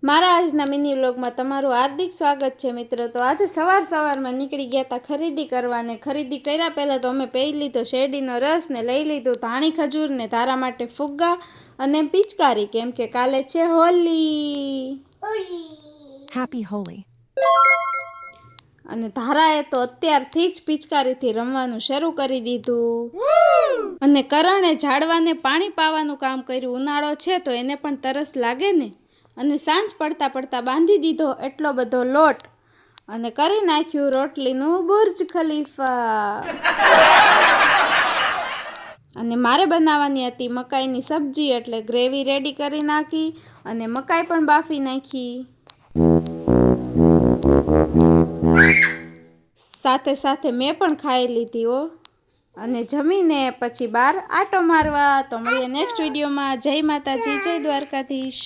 મારા આજના મિની વ્લોગમાં તમારું હાર્દિક સ્વાગત છે મિત્રો। તો આજે સવારમાં નીકળી ગયા હતા ખરીદી કરવા ને ખરીદી કર્યા પહેલાં તો અમે પી લીધો શેરડીનો રસ ને લઈ લીધું ધાણી ખજૂર ને તારા માટે ફુગ્ગા અને પિચકારી કેમ કે કાલે છે હોલી। હેપી હોલી। અને ધારાએ તો અત્યારથી જ પિચકારીથી રમવાનું શરૂ કરી દીધું અને કરણે ઝાડવાને પાણી પાવાનું કામ કર્યું। ઉનાળો છે તો એને પણ તરસ લાગે ને। અને સાંજ પડતા બાંધી દીધો એટલો બધો લોટ અને કરી નાખ્યું રોટલીનું બુર્જ ખલીફા। અને મારે બનાવવાની હતી મકાઈની સબ્જી એટલે ગ્રેવી રેડી કરી નાખી અને મકાઈ પણ બાફી નાખી। સાથે મેં પણ ખાઈ લીધી હો અને જમીને પછી બહાર આટો મારવા। તો મળીએ નેક્સ્ટ વિડીયોમાં। જય માતાજી, જય દ્વારકાધીશ।